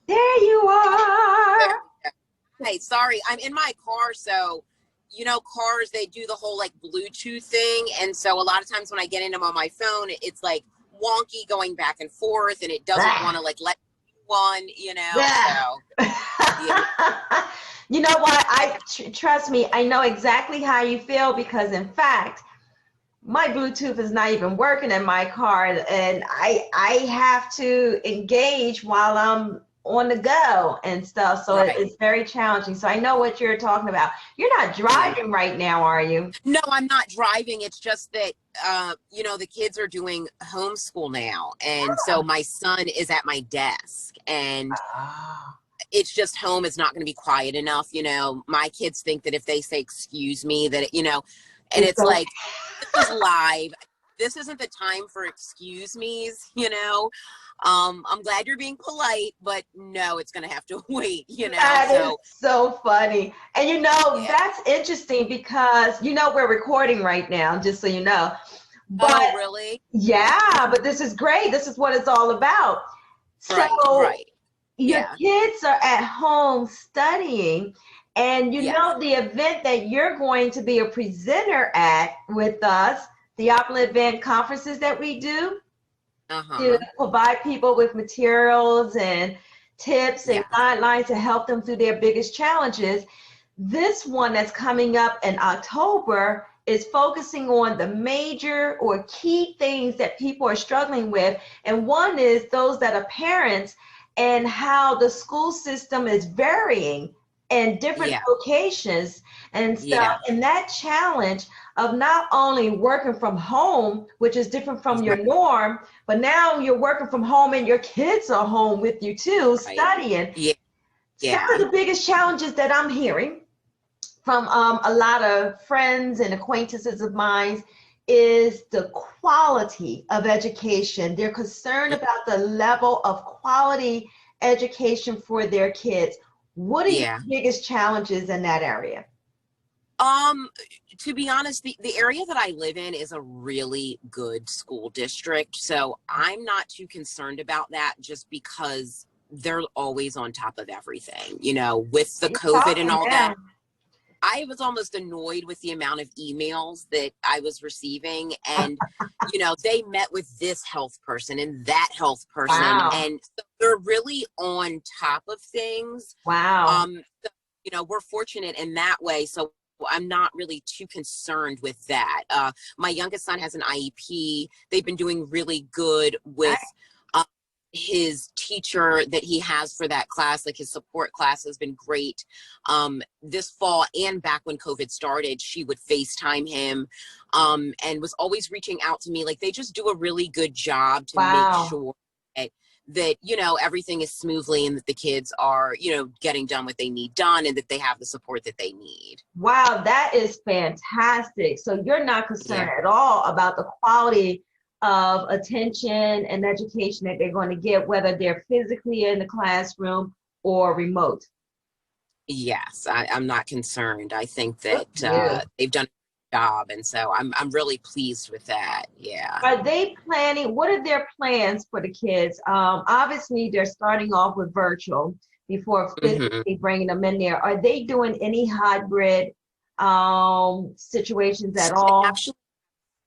There you There are. we go. Hey, sorry, I'm in my car, so you know, cars they do the whole like Bluetooth thing, and so a lot of times when I get in them on my phone, it's like wonky going back and forth, and it doesn't want Ah, to like let one, you know. ah. So yeah, You know what? Trust me, I know exactly how you feel because, in fact, my Bluetooth is not even working in my car, and I have to engage while I'm on the go and stuff. So right. it's very challenging. So I know what you're talking about. You're not Yeah. driving right now, are you? No, I'm not driving. It's just that, you know, the kids are doing homeschool now. And so my son is at my desk and Ah, it's just home is not going to be quiet enough. You know, my kids think that if they say, excuse me, that, you know, and it's it's okay. like, this is live. This isn't the time for excuse me's, you know. I'm glad you're being polite, but no, it's going to have to wait, you know. That is So, so funny. And yeah. that's interesting because we're recording right now, just so you know. But Oh, really? yeah, but this is great. This is what it's all about. Right, So right. your Yeah, kids are at home studying, and yeah. the event that you're going to be a presenter at with us, the Opulent event conferences that we do to Uh-huh. provide people with materials and tips and Yeah. guidelines to help them through their biggest challenges. This one that's coming up in October is focusing on the major or key things that people are struggling with. And one is those that are parents and how the school system is varying in different Yeah. locations and stuff. Yeah. And that challenge of not only working from home, which is different from your Right. norm, but now you're working from home and your kids are home with you too, Right. studying. Yeah. Some of Yeah. the biggest challenges that I'm hearing from a lot of friends and acquaintances of mine is the quality of education. They're concerned about the level of quality education for their kids. What are your Yeah. biggest challenges in that area? Um, to be honest, the area that I live in is a really good school district. So I'm not too concerned about that just because they're always on top of everything, you know, with the You're COVID and talking all that. now. I was almost annoyed with the amount of emails that I was receiving. And, you know, they met with this health person and that health person. Wow. And so they're really on top of things. Wow. So, you know, we're fortunate in that way. So I'm not really too concerned with that. My youngest son has an IEP. They've been doing really good with his teacher that he has for that class, like his support class has been great. This fall and back when COVID started, she would FaceTime him and was always reaching out to me. Like they just do a really good job to make Wow. sure that you know everything is smoothly and that the kids are you know getting done what they need done and that they have the support that they need. Wow, that is fantastic. So you're not concerned Yeah. at all about the quality of attention and education that they're going to get, whether they're physically in the classroom or remote. Yes, I'm not concerned. I think Look that at you. they've done a good job, and so I'm really pleased with that. Yeah. Are they planning, what are their plans for the kids? Obviously, they're starting off with virtual before Hmm. physically bringing them in there. Are they doing any hybrid situations at So they all? actually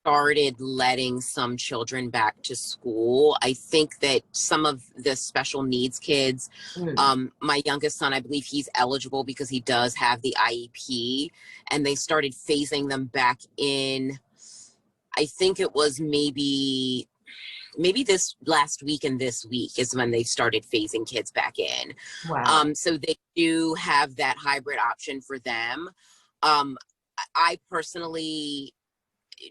started letting some children back to school. I think that some of the special needs kids, Mm. my youngest son, I believe he's eligible because he does have the IEP, and they started phasing them back in. I think it was maybe this last week and this week is when they started phasing kids back in. Wow. So they do have that hybrid option for them. Um, I personally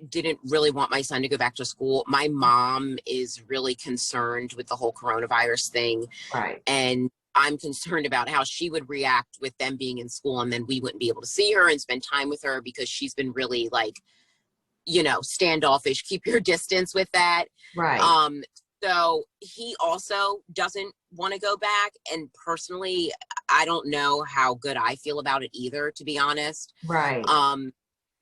didn't really want my son to go back to school. My mom is really concerned with the whole coronavirus thing. Right. And I'm concerned about how she would react with them being in school and then we wouldn't be able to see her and spend time with her because she's been really like, you know, standoffish, keep your distance with that. Right. Um, so he also doesn't want to go back. And personally, I don't know how good I feel about it either, to be honest. Right. Um,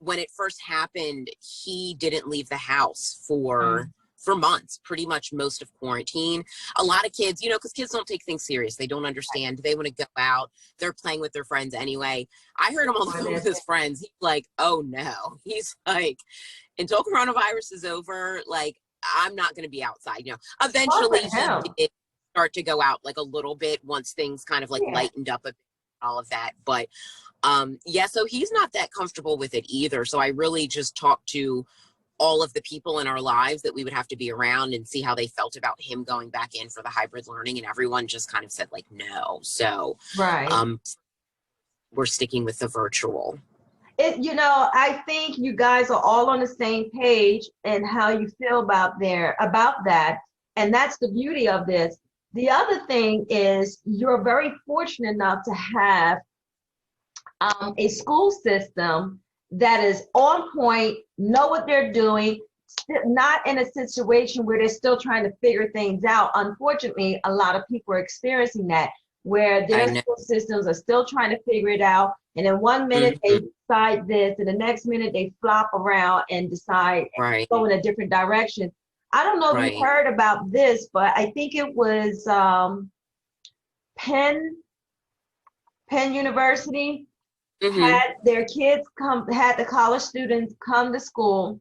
when it first happened, he didn't leave the house for for months, pretty much most of quarantine. A lot of kids, you know, because kids don't take things serious. They don't understand. They want to go out. They're playing with their friends anyway. I heard him on the phone with his friends. He's like, oh no. He's like, until coronavirus is over, like, I'm not going to be outside. You know, eventually he did start to go out like a little bit once things kind of like lightened up a bit, all of that. But yeah, so he's not that comfortable with it either. So I really just talked to all of the people in our lives that we would have to be around and see how they felt about him going back in for the hybrid learning. And everyone just kind of said like, no. So we're sticking with the virtual. You know, I think you guys are all on the same page and how you feel about that. And that's the beauty of this. The other thing is you're very fortunate enough to have a school system that is on point, know what they're doing, not in a situation where they're still trying to figure things out. Unfortunately, a lot of people are experiencing that, where their school systems are still trying to figure it out. And in 1 minute they decide this, and the next minute they flop around and decide and go in a different direction. I don't know if you heard about this, but I think it was Penn University had their kids had the college students come to school,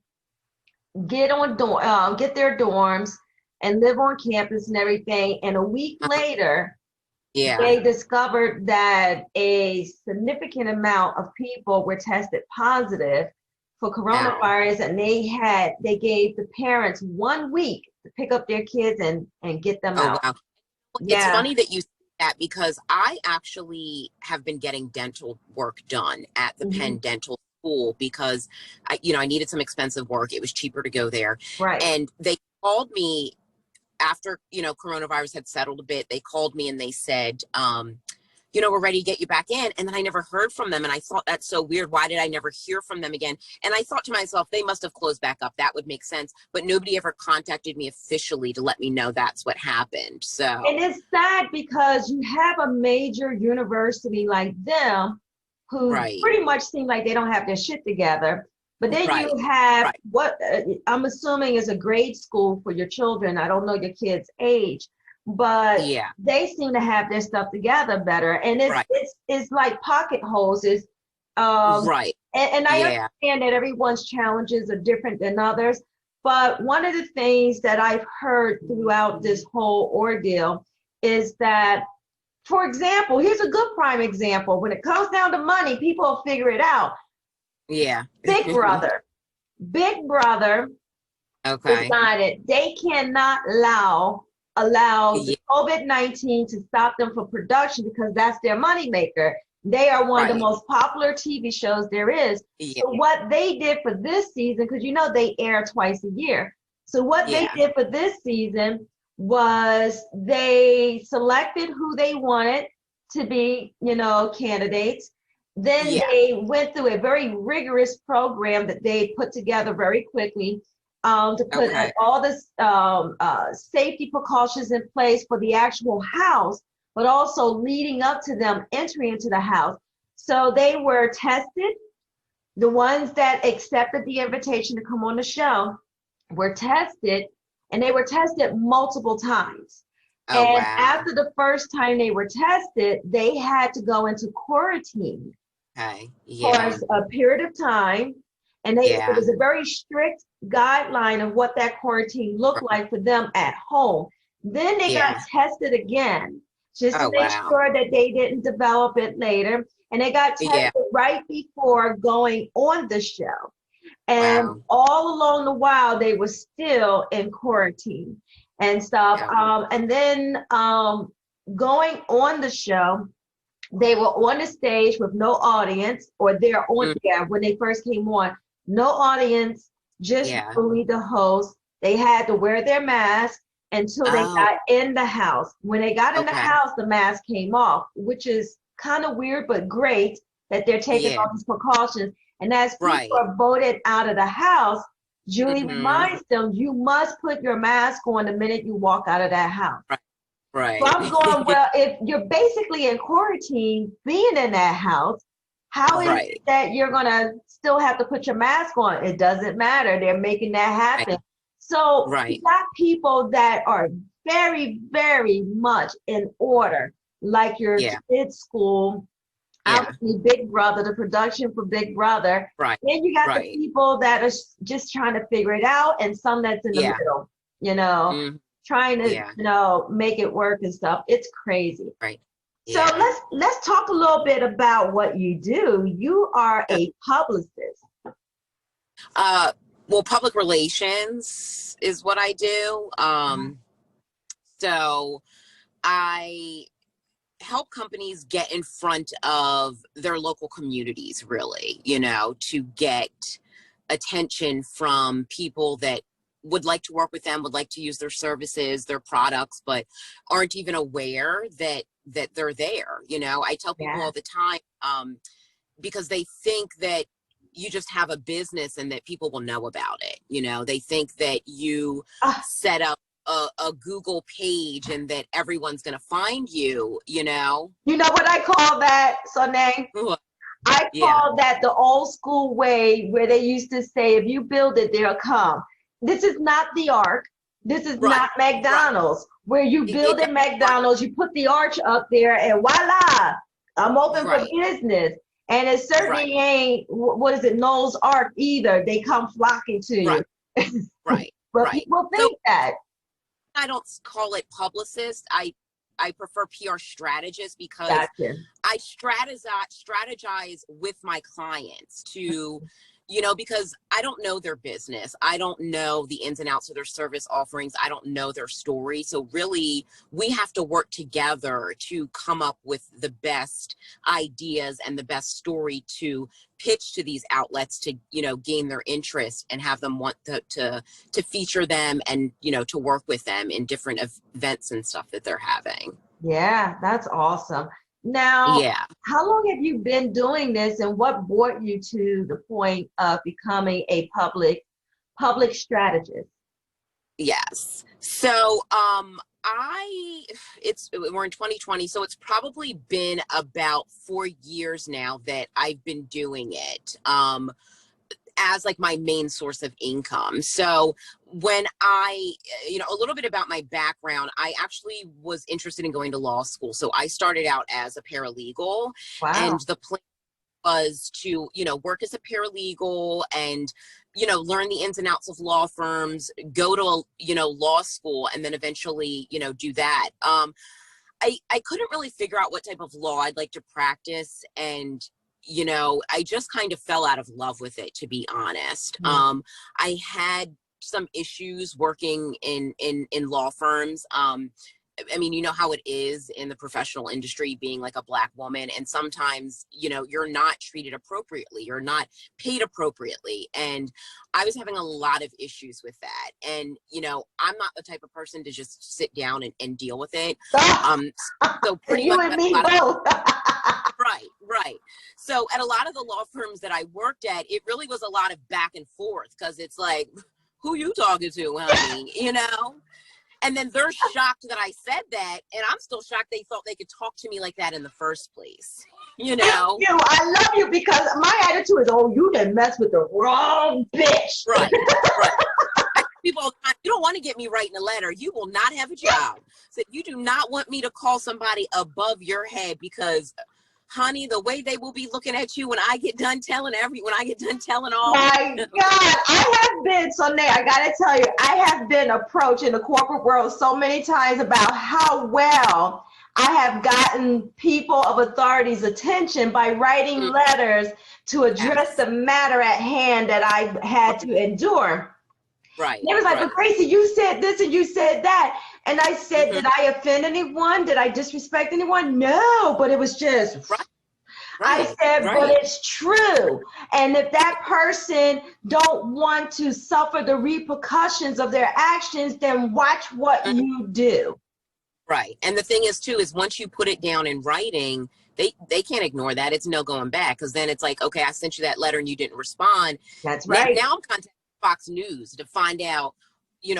get their dorms and live on campus and everything. And a week later, they discovered that a significant amount of people were tested positive for coronavirus, and they gave the parents 1 week to pick up their kids and get them out. Wow. It's funny that you say that, because I actually have been getting dental work done at the Penn Dental School because I needed some expensive work. It was cheaper to go there. And they called me after, coronavirus had settled a bit. They called me and they said, we're ready to get you back in. And then I never heard from them. And I thought, that's so weird. Why did I never hear from them again? And I thought to myself, they must have closed back up. That would make sense. But nobody ever contacted me officially to let me know that's what happened. So, and it's sad because you have a major university like them who pretty much seem like they don't have their shit together. But then you have what I'm assuming is a grade school for your children. I don't know your kids' age, but they seem to have their stuff together better. And it's like pocket hoses. And I understand that everyone's challenges are different than others. But one of the things that I've heard throughout this whole ordeal is that, for example, here's a good prime example. When it comes down to money, people will figure it out. Big Brother decided they cannot allow the COVID-19 to stop them from production because that's their moneymaker. They are one of the most popular TV shows there is. So what they did for this season, because they air twice a year. So what they did for this season was they selected who they wanted to be, candidates. Then they went through a very rigorous program that they put together very quickly to put all the safety precautions in place for the actual house, but also leading up to them entering into the house. So they were tested. The ones that accepted the invitation to come on the show were tested, and they were tested multiple times. After the first time they were tested, they had to go into quarantine for a period of time. And it was a very strict guideline of what that quarantine looked like for them at home. Then they got tested again, just to make sure that they didn't develop it later. And they got tested right before going on the show. And all along the while, they were still in quarantine and stuff. And then going on the show, they were on the stage with no audience, or they're on there when they first came on. No audience, just only the host. They had to wear their mask until they got in the house. When they got in the house, the mask came off, which is kind of weird, but great that they're taking all these precautions. And as people are voted out of the house, Julie reminds them, you must put your mask on the minute you walk out of that house. So I'm going, well, if you're basically in quarantine, being in that house, how is it that you're going to still have to put your mask on? It doesn't matter. They're making that happen. So you Right. got people that are very, very much in order, like your Yeah. kids' school, Yeah. obviously Big Brother, the production for Big Brother. Right. Then you got the Right. people that are just trying to figure it out, and some that's in the Yeah. middle, you know, Mm, trying to, yeah. make it work and stuff. It's crazy. Right. So Yeah. let's talk a little bit about what you do. You are a publicist. Uh, well, public relations is what I do. So I help companies get in front of their local communities, really, to get attention from people that would like to work with them, would like to use their services, their products, but aren't even aware that they're there. I tell people Yeah. all the time, because they think that you just have a business and that people will know about it. They think that you Ah, set up a Google page and that everyone's going to find you. you know what I call that, Sonnay? Ooh, I yeah, call that the old school way where they used to say, if you build it, they'll come. This is not the ark. This is right, not right. McDonald's, where you It build doesn't in work. McDonald's, you put the arch up there, and voila, I'm open for Right, business. And it right, certainly ain't, what is it, Noah's Ark either. They come flocking to right, you. right, But right. people So think that. I don't call it publicist. I prefer PR strategist because Gotcha. I strategize with my clients to, because I don't know their business. I don't know the ins and outs of their service offerings. I don't know their story. So really, we have to work together to come up with the best ideas and the best story to pitch to these outlets to, gain their interest and have them want to feature them and, to work with them in different events and stuff that they're having. Yeah, that's awesome. Now, Yeah. how long have you been doing this, and what brought you to the point of becoming a public strategist? Yes. So, we're in 2020, so it's probably been about 4 years now that I've been doing it. As like my main source of income. So when a little bit about my background, I actually was interested in going to law school. So I started out as a paralegal, and Wow. the plan was to, work as a paralegal and, learn the ins and outs of law firms, go to, law school, and then eventually, do that. I couldn't really figure out what type of law I'd like to practice. And, I just kind of fell out of love with it, to be honest. Mm. I had some issues working in law firms. I mean, you know how it is in the professional industry being like a Black woman. And sometimes, you're not treated appropriately. You're not paid appropriately. And I was having a lot of issues with that. And, I'm not the type of person to just sit down and deal with it. So pretty You much and at a me lot of, both. right, right. So at a lot of the law firms that I worked at, it really was a lot of back and forth because it's like, who you talking to, honey? And then they're shocked that I said that, and I'm still shocked they thought they could talk to me like that in the first place. Thank you. I love you because my attitude is, oh, you didn't mess with the wrong bitch. Right, right. People all the time, you don't want to get me writing a letter. You will not have a job. So you do not want me to call somebody above your head because, honey, the way they will be looking at you when I get done telling all. My God, I have been, Sonnay, I gotta tell you, I have been approached in the corporate world so many times about how well I have gotten people of authority's attention by writing letters to address Yes. the matter at hand that I had to endure. Right. It was like, right. but Gracie, you said this and you said that. And I said, Mhm. did I offend anyone? Did I disrespect anyone? No, but it was just, Right. I Right. said, but Right. it's true. And if that person don't want to suffer the repercussions of their actions, then watch what Mhm. you do. Right. And the thing is, too, is once you put it down in writing, they can't ignore that. It's no going back because then it's like, okay, I sent you that letter and you didn't respond. That's Now, right. now I'm contacting Fox News to find out,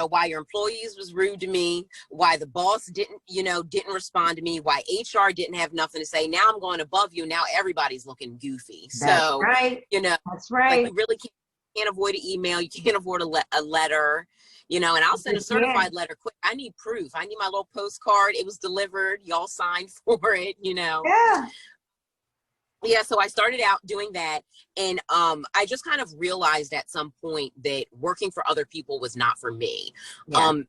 why your employees was rude to me, why the boss didn't respond to me, why HR didn't have nothing to say. Now I'm going above you. Now everybody's looking goofy. That's So, right. That's like right. you really can't avoid an email. You can't avoid a letter. and I'll send a Yeah. certified letter quick. I need proof. I need my little postcard. It was delivered. Y'all signed for it, Yeah. Yeah, so I started out doing that, and I just kind of realized at some point that working for other people was not for me. Yeah.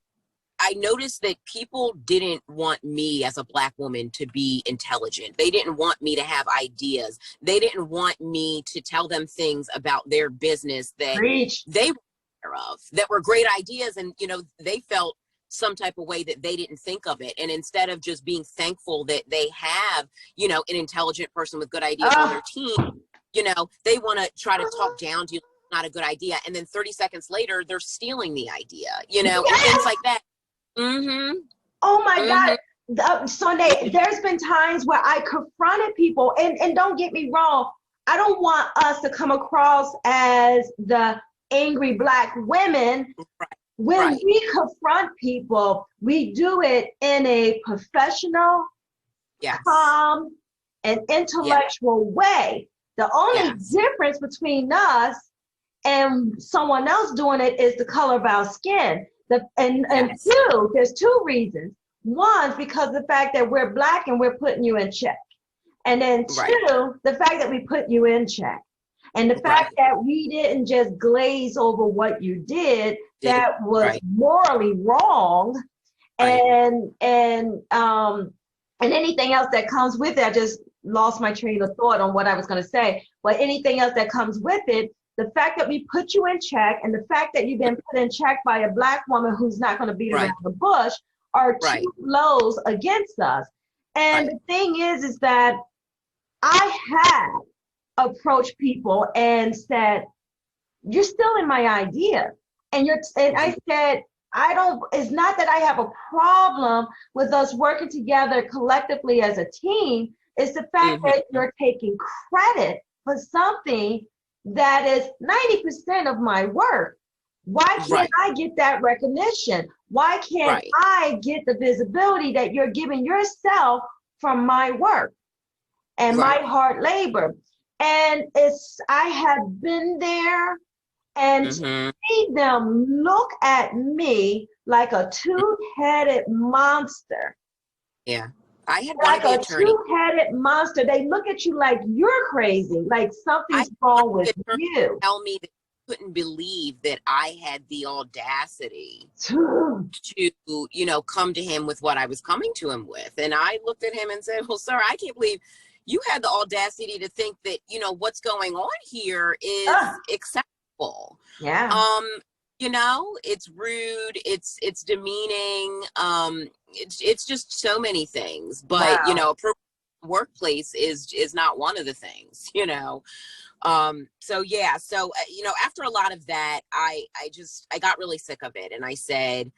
I noticed that people didn't want me as a Black woman to be intelligent. They didn't want me to have ideas. They didn't want me to tell them things about their business that Preach. they were aware of, that were great ideas, and they felt some type of way that they didn't think of it. And instead of just being thankful that they have, an intelligent person with good ideas on their team, they want to try to talk down to you, not a good idea. And then 30 seconds later, they're stealing the idea, and things like that. Mm-hmm. Oh my God. Sonnay, there's been times where I confronted people, and don't get me wrong, I don't want us to come across as the angry Black women. Right. When we confront people, we do it in a professional, calm, and intellectual way. The only difference between us and someone else doing it is the color of our skin. Two, there's two reasons. One, because the fact that we're Black and we're putting you in check. And then two, the fact that we put you in check. And the fact that we didn't just glaze over what you did, that was morally wrong. And anything else that comes with it, I just lost my train of thought on what I was going to say. But anything else that comes with it, the fact that we put you in check and the fact that you've been put in check by a Black woman who's not going to beat around the bush are two blows against us. And the thing is that I have approached people and said, you're still in my idea. And I said, it's not that I have a problem with us working together collectively as a team. It's the fact that you're taking credit for something that is 90% of my work. Why can't I get that recognition? Why can't I get the visibility that you're giving yourself from my work and my hard labor? And I have been there, and to see them look at me like a two-headed monster. Yeah. I had like a two-headed monster. They look at you like you're crazy, like something's wrong with you. Tell me that you couldn't believe that I had the audacity to, come to him with what I was coming to him with. And I looked at him and said, well, sir, I can't believe you had the audacity to think that, what's going on here is acceptable. Yeah. It's rude, it's demeaning, it's just so many things. But a workplace is not one of the things, So after a lot of that, I got really sick of it, and I said,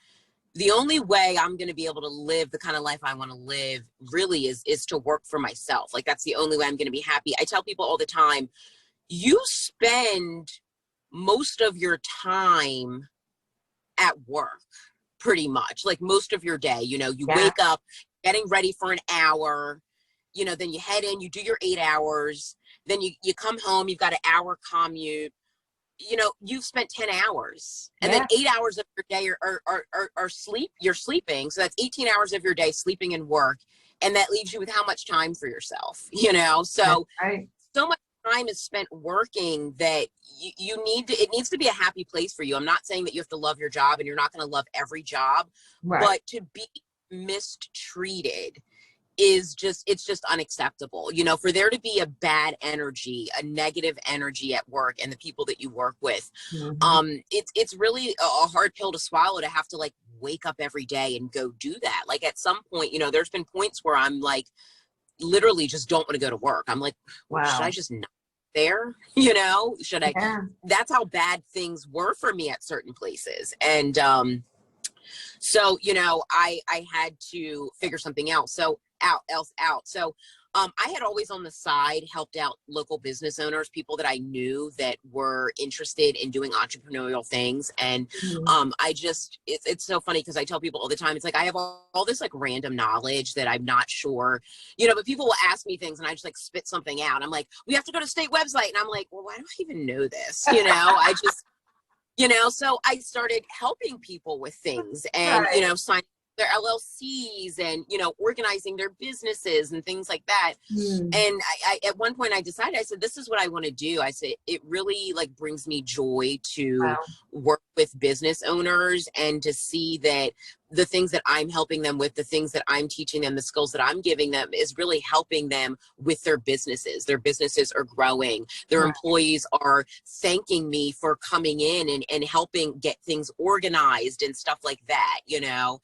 the only way I'm going to be able to live the kind of life I want to live really is to work for myself. Like, that's the only way I'm going to be happy. I tell people all the time, you spend most of your time at work, pretty much, like most of your day. You wake up, getting ready for an hour, then you head in, you do your 8 hours, then you come home, you've got an hour commute. You've spent 10 hours, and then 8 hours of your day are sleep. You're sleeping. So that's 18 hours of your day sleeping and work. And that leaves you with how much time for yourself, So, so much time is spent working that it needs to be a happy place for you. I'm not saying that you have to love your job, and you're not going to love every job, but to be mistreated it's just unacceptable. For there to be a bad energy, a negative energy at work and the people that you work with, it's really a hard pill to swallow, to have to like wake up every day and go do that. Like, at some point, there's been points where I'm like, literally just don't want to go to work. I'm like, should I just not there? Should I? That's how bad things were for me at certain places. And so, I had to figure something else. So I had always on the side helped out local business owners, people that I knew that were interested in doing entrepreneurial things. And it's so funny, because I tell people all the time, it's like I have all this like random knowledge that I'm not sure, but people will ask me things and I just like spit something out. I'm like, we have to go to state website. And I'm like, well, why do I even know this? You know, so I started helping people with things and, you Right. know, signing their LLCs and, you know, organizing their businesses and things like that. Hmm. And I at one point I decided, I said, this is what I want to do. I said, it really like brings me joy to Wow. work with business owners and to see that the things that I'm helping them with, the things that I'm teaching them, the skills that I'm giving them is really helping them with their businesses. Their businesses are growing. Their Right. employees are thanking me for coming in and helping get things organized and stuff like that, you know?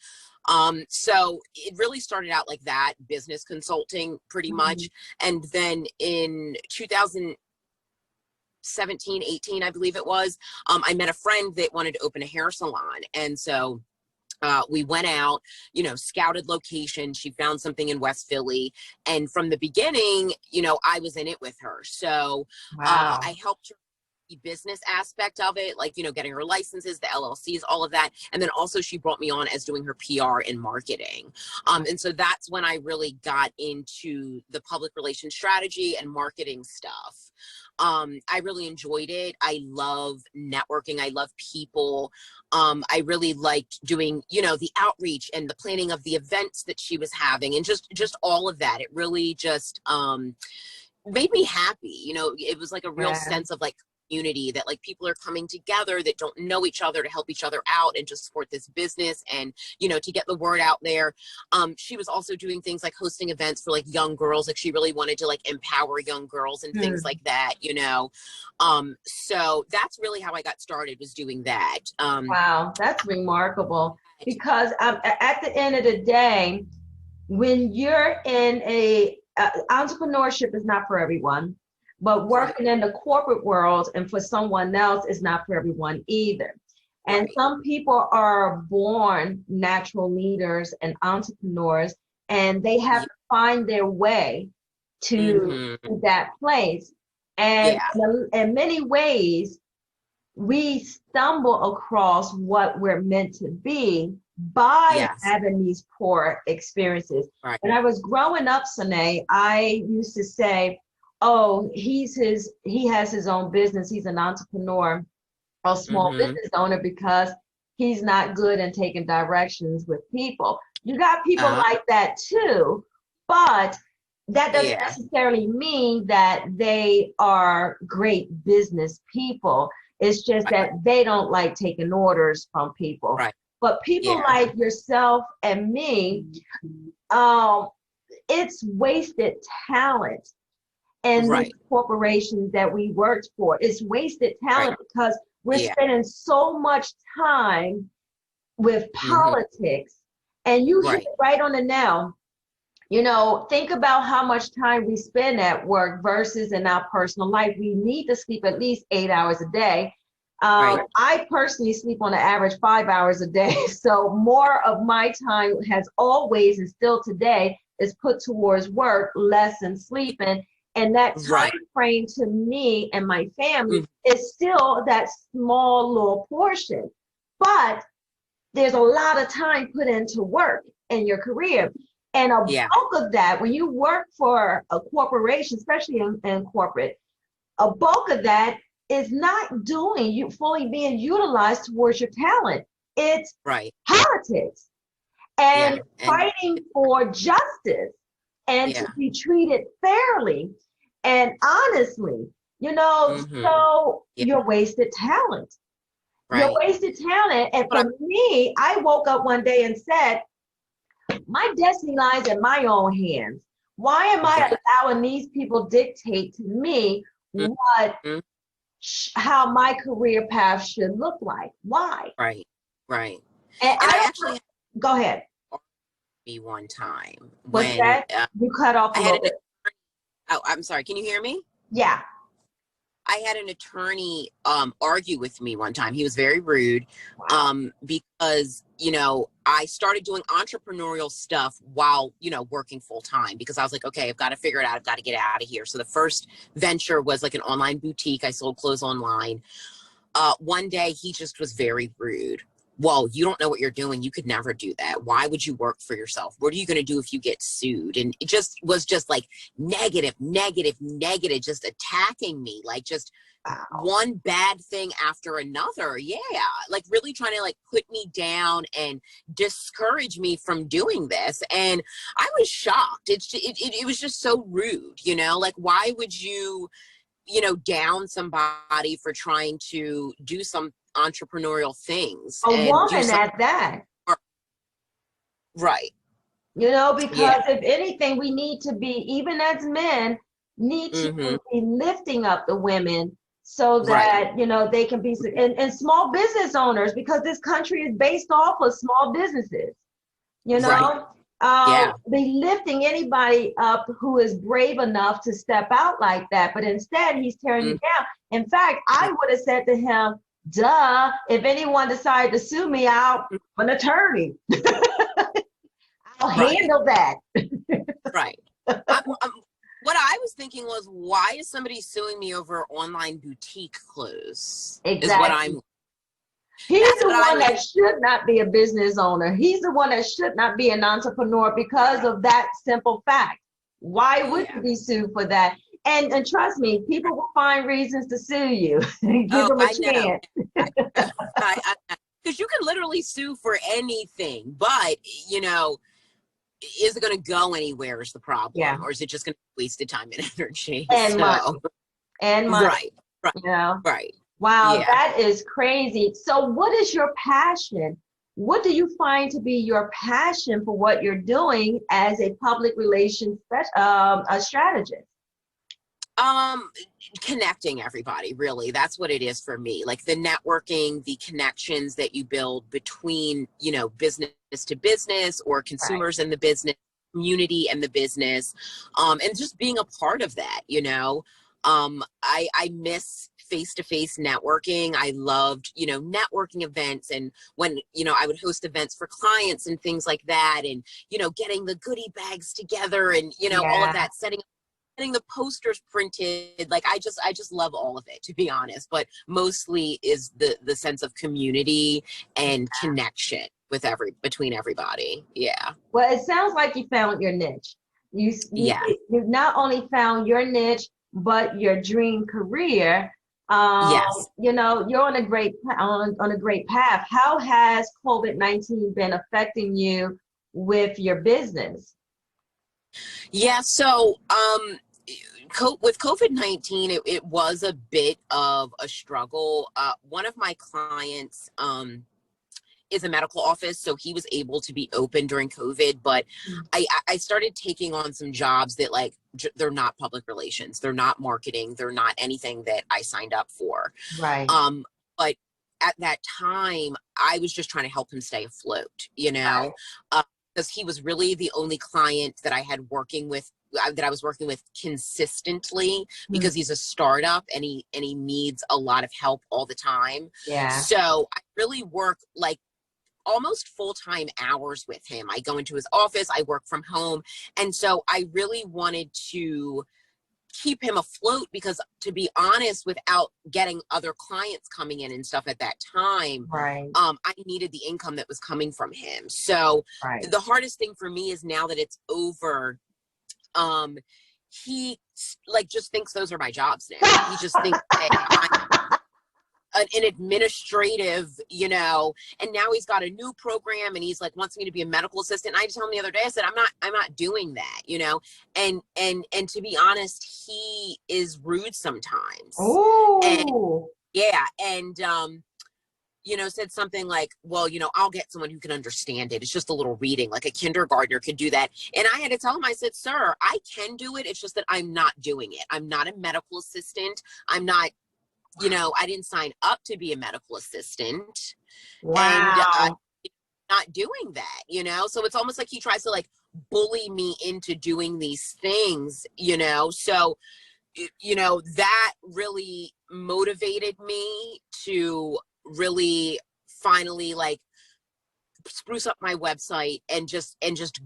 So it really started out like that, business consulting pretty Mhm. much. And then in 2017, 18, I believe it was, I met a friend that wanted to open a hair salon. And so we went out, you know, scouted location. She found something in West Philly. And from the beginning, you know, I was in it with her. So Wow. I helped her the business aspect of it, like, you know, getting her licenses, the LLCs, all of that. And then also she brought me on as doing her PR and marketing. And so that's when I really got into the public relations strategy and marketing stuff. I really enjoyed it. I love networking. I love people. I really liked doing, you know, the outreach and the planning of the events that she was having and just all of that. It really just made me happy. You know, it was like a real Yeah. sense of like community, that like people are coming together that don't know each other to help each other out and just support this business and, you know, to get the word out there. She was also doing things like hosting events for like young girls. Like she really wanted to like empower young girls and things Hmm. like that, you know? So that's really how I got started, was doing that. Wow, that's remarkable because at the end of the day, when you're in a entrepreneurship is not for everyone, but Right, working in the corporate world and for someone else is not for everyone either. And right. some people are born natural leaders and entrepreneurs, and they have Yeah. to find their way to Hmm. that place. And Yeah. in many ways, we stumble across what we're meant to be by Yes. having these poor experiences. Right. When I was growing up, Sonnay, I used to say, "Oh, he has his own business. He's an entrepreneur, a small Hmm. business owner because he's not good in taking directions with people." You got people Uh, like that too, but that doesn't yeah. necessarily mean that they are great business people. It's just Right. that they don't like taking orders from people. Right. But people Yeah. like yourself and me, um, it's wasted talent in these Right. corporations that we worked for. It's wasted Right. talent because we're Yeah. spending so much time with Hmm. politics. And you hit Right. it right on the nail. You know, think about how much time we spend at work versus in our personal life. We need to sleep at least 8 hours a day. Right. I personally sleep on an average 5 hours a day. So more of my time has always and still today is put towards work, less in sleeping. And that Right. time frame to me and my family Mhm. is still that small little portion. But there's a lot of time put into work in your career. And a Yeah. bulk of that, when you work for a corporation, especially in corporate, a bulk of that is not doing you fully being utilized towards your talent. It's Right. politics Yeah. and And fighting for justice and to yeah. be treated fairly. And honestly, you know, Hmm. so Yeah. you're wasted talent. You're Right. wasted talent. And But for me, I woke up one day and said, my destiny lies in my own hands. Why am I right. allowing these people dictate to me what Hmm. how my career path should look like? Why? Right. Right. And And I I don't actually had go ahead. me one time What's when that? You cut off I a had little an bit. oh, I'm sorry. Can you hear me? Yeah. I had an attorney argue with me one time. He was very rude Wow. because, you know, I started doing entrepreneurial stuff while, you know, working full time, because I was like, okay, I've got to figure it out. I've got to get out of here. So the first venture was like an online boutique. I sold clothes online. One day he just was very rude, well, you don't know what you're doing. You could never do that. Why would you work for yourself? What are you going to do if you get sued? And it just was just like negative, negative, negative, just attacking me, like just Wow. one bad thing after another. Yeah. Like really trying to like put me down and discourage me from doing this. And I was shocked. It was just so rude, you know, like why would you, you know, down somebody for trying to do some entrepreneurial things A and do woman something at that. right. You know, Yeah. because if anything, we need to be, even as men, need to Mm-hmm. be lifting up the women so Right. that, you know, they can be, and small business owners, because this country is based off of small businesses, you Right. know, Yeah. be lifting anybody up who is brave enough to step out like that. But instead, he's tearing you down. In fact, I would have said to him, duh, if anyone decided to sue me, I'm an attorney. I'll Right. handle that. Right. What I was thinking was, why is somebody suing me over online boutique clothes? Exactly. Is what I'm. He's the one that should not be a business owner. He's the one that should not be an entrepreneur because of that simple fact. Why would you be sued for that? And trust me, people will find reasons to sue you. Give them a chance. Because you can literally sue for anything, but you know, is it going to go anywhere is the problem, Yeah. or is it just going to be wasted time and energy? And money. And money. Right. Right. You know? Right. Wow, Yeah. that is crazy. So what is your passion? What do you find to be your passion for what you're doing as a public relations strategist? Connecting everybody, really. That's what it is for me. Like the networking, the connections that you build between, you know, business to business or consumers and the business, community and the business, and just being a part of that, you know. I miss face-to-face networking. I loved, you know, networking events, and when, you know, I would host events for clients and things like that, and, you know, getting the goodie bags together and, you know, all of that, getting the posters printed. Like I just love all of it, to be honest, but mostly is the sense of community and connection with between everybody. Yeah. Well, it sounds like you found your niche. You've not only found your niche, but your dream career. Yes. You know, you're on a great path. How has COVID-19 been affecting you with your business? Yeah. So, with COVID-19, it was a bit of a struggle. One of my clients, is a medical office, so he was able to be open during COVID, but I started taking on some jobs that like, they're not public relations, they're not marketing, they're not anything that I signed up for. Right. But at that time, I was just trying to help him stay afloat, you know, because he was really the only client that I had that I was working with consistently, because he's a startup and he needs a lot of help all the time. Yeah. So I really work like almost full-time hours with him. I go into his office, I work from home. And so I really wanted to keep him afloat, because to be honest, without getting other clients coming in and stuff at that time, I needed the income that was coming from him. So the hardest thing for me is, now that it's over, he like just thinks those are my jobs now. He just thinks, hey, I'm an administrative, you know, and now he's got a new program and he's like wants me to be a medical assistant. And I told him the other day, I said, I'm not doing that, you know, and to be honest, he is rude sometimes. Ooh. And yeah. And, you know, said something like, well, you know, I'll get someone who can understand it. It's just a little reading, like a kindergartner could do that. And I had to tell him, I said, sir, I can do it. It's just that I'm not doing it. I'm not a medical assistant. I'm not, you know, I didn't sign up to be a medical assistant. Wow. And not doing that, you know? So it's almost like he tries to like bully me into doing these things, you know? So, you know, that really motivated me to really finally like spruce up my website and just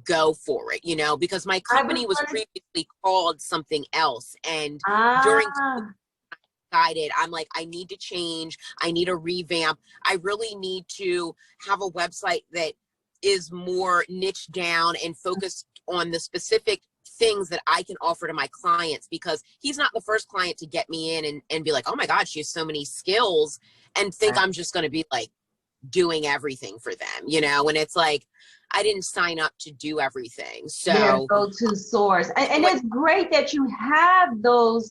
go for it, you know, because my company was previously called something else. And during decided, I'm like, I need to change. I need a revamp. I really need to have a website that is more niche down and focused on the specific things that I can offer to my clients, because he's not the first client to get me in and be like, oh my God, she has so many skills, and think I'm just going to be like doing everything for them, you know? And it's like, I didn't sign up to do everything. Their So go-to source. And it's great that you have those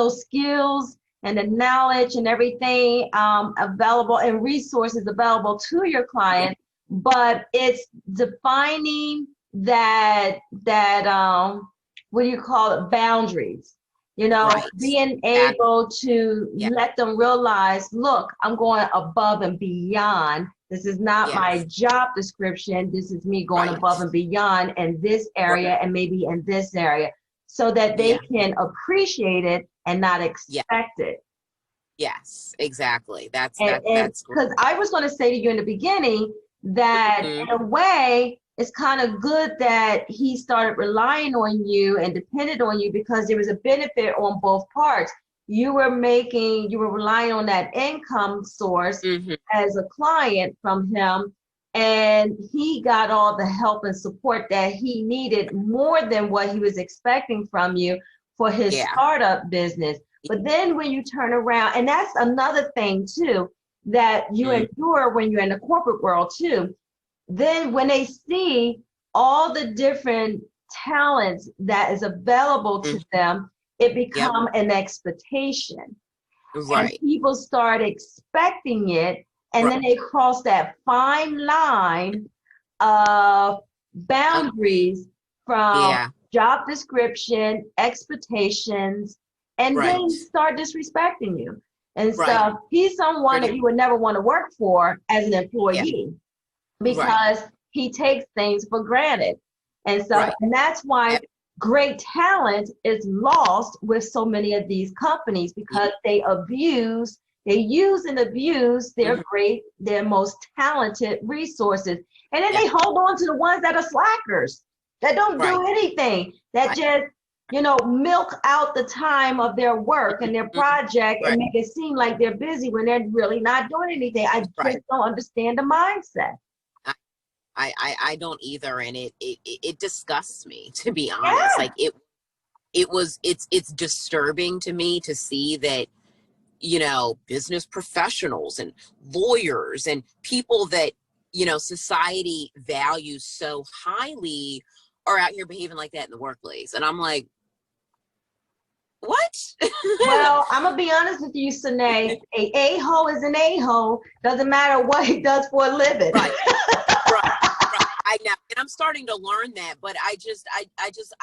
skills and the knowledge and everything available, and resources available to your client, but it's defining that what do you call it, boundaries, you know, being able to let them realize, look, I'm going above and beyond. This is not my job description. This is me going above and beyond in this area and maybe in this area, so that they can appreciate it and not expect it. Yes, exactly. That's because I was going to say to you in the beginning that in a way, it's kind of good that he started relying on you and depended on you, because there was a benefit on both parts. You were relying on that income source as a client from him, and he got all the help and support that he needed, more than what he was expecting from you for his startup business. But then when you turn around, and that's another thing too, that you endure when you're in the corporate world too, then when they see all the different talents that is available to them, it becomes an expectation. And people start expecting it, and then they cross that fine line of boundaries from job description, expectations, and then start disrespecting you and stuff. He's someone that you would never want to work for as an employee, because he takes things for granted and stuff. And that's why great talent is lost with so many of these companies, because they use and abuse their most talented resources. And then they hold on to the ones that are slackers, that don't do anything, that just, you know, milk out the time of their work and their project and make it seem like they're busy when they're really not doing anything. I just don't understand the mindset. I don't either, and it disgusts me, to be honest. Like it's disturbing to me to see that, you know, business professionals and lawyers and people that, you know, society values so highly are out here behaving like that in the workplace. And I'm like, what? Well, I'm gonna be honest with you, Sonnay. A-hole is an a-hole. Doesn't matter what he does for a living. I know, and I'm starting to learn that, but I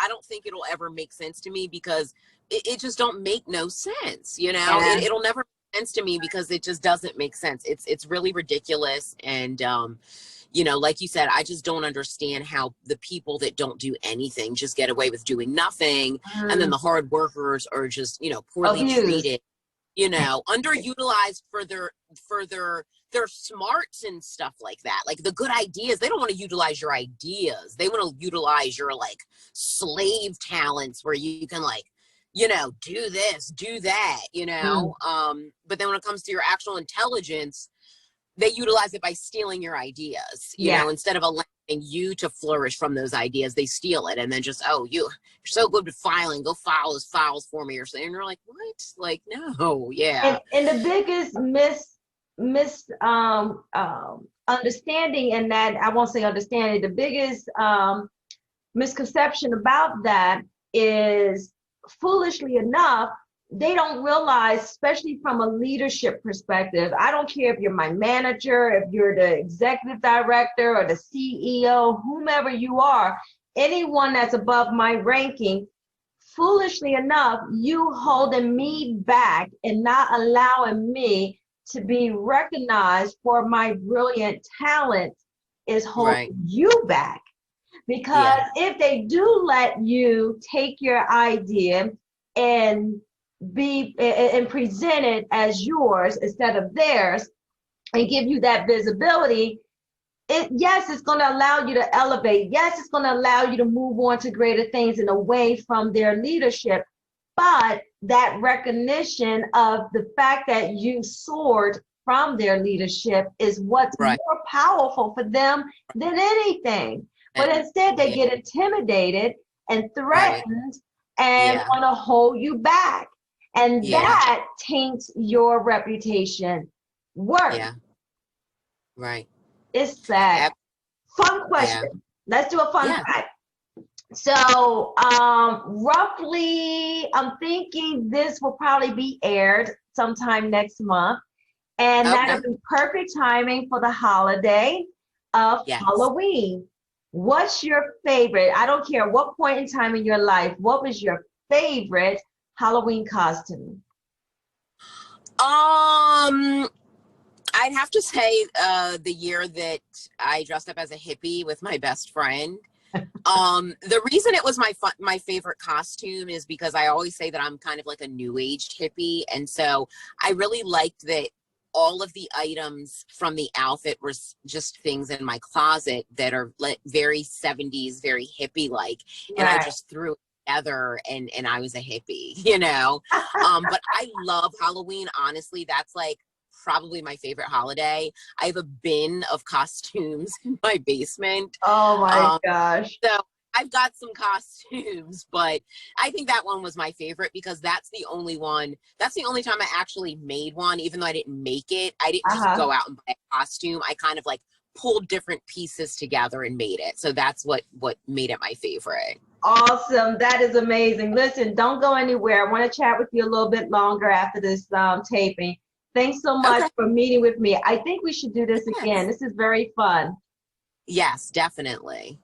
don't think it'll ever make sense to me, because it just don't make no sense, you know. It'll never make sense to me, because it just doesn't make sense. It's really ridiculous. And you know, like you said, I just don't understand how the people that don't do anything just get away with doing nothing, and then the hard workers are just, you know, poorly treated, you know, underutilized for their smarts and stuff like that. Like the good ideas, they don't want to utilize your ideas. They want to utilize your like slave talents, where you can like, you know, do this, do that, you know. But then when it comes to your actual intelligence, they utilize it by stealing your ideas, you know, instead of allowing you to flourish from those ideas. They steal it, and then just, oh, you're so good with filing, go file those files for me or something. And you're like, what? Like, no. And the biggest understanding, and that I won't say understanding, the biggest misconception about that is, foolishly enough, they don't realize, especially from a leadership perspective, I don't care if you're my manager, if you're the executive director or the CEO, whomever you are, anyone that's above my ranking, foolishly enough, you holding me back and not allowing me to be recognized for my brilliant talent is holding you back. Because if they do let you take your idea and present it as yours instead of theirs, and give you that visibility, it's going to allow you to elevate. Yes, it's going to allow you to move on to greater things and away from their leadership. But that recognition of the fact that you soared from their leadership is what's Right. more powerful for them than anything. But instead, they get intimidated and threatened and want to hold you back. And that taints your reputation. Work. Yeah. Right. It's sad. Yep. Fun question. Yeah. Let's do a fun fact. So, roughly, I'm thinking this will probably be aired sometime next month. And that'll be perfect timing for the holiday of Halloween. What's your favorite? I don't care what point in time in your life, what was your favorite Halloween costume? I'd have to say the year that I dressed up as a hippie with my best friend. The reason it was my favorite costume is because I always say that I'm kind of like a new aged hippie. And so I really liked that all of the items from the outfit were just things in my closet that are like very 70s, very hippie like. And I just threw it together and I was a hippie, you know? But I love Halloween. Honestly, that's like probably my favorite holiday. I have a bin of costumes in my basement. Oh my gosh. So I've got some costumes, but I think that one was my favorite because that's the only one. That's the only time I actually made one, even though I didn't make it. I didn't just go out and buy a costume. I kind of like pulled different pieces together and made it. So that's what made it my favorite. Awesome. That is amazing. Listen, don't go anywhere. I want to chat with you a little bit longer after this taping. Thanks so much for meeting with me. I think we should do this again. This is very fun. Yes, definitely.